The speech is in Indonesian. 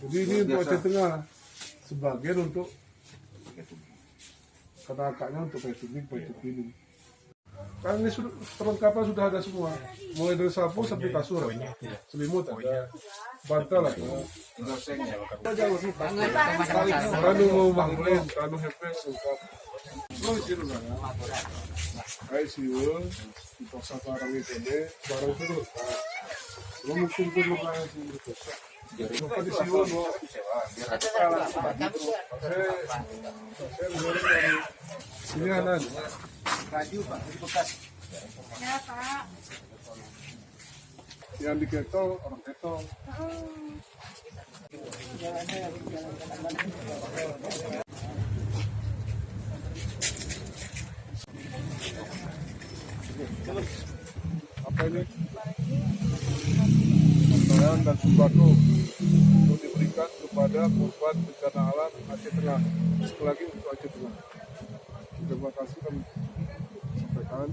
Jadi ini untuk Aceh Tengah, sebagian untuk kakaknya untuk Paitubing ini. Kan ini sudah perlengkapan sudah ada semua, mulai dari sapu sampai kasur, selimut ada, bantal ada. Kanu mau bangun, kanu hepes lengkap. Lo isiru lah. Kayak siul, untuk barang itu deh, barang itu lengkap. Lo mungkin pun lo kayak siul itu. Lupa di siul lo. Ini anak. Baju Pak, di bekas. Ya Pak. Yang di ketol, orang ketol. Apa ini? Pakaian dan sembako untuk diberikan kepada korban bencana alam Aceh Tengah. Sekali lagi untuk Aceh Tengah. Terima kasih kami sampaikan.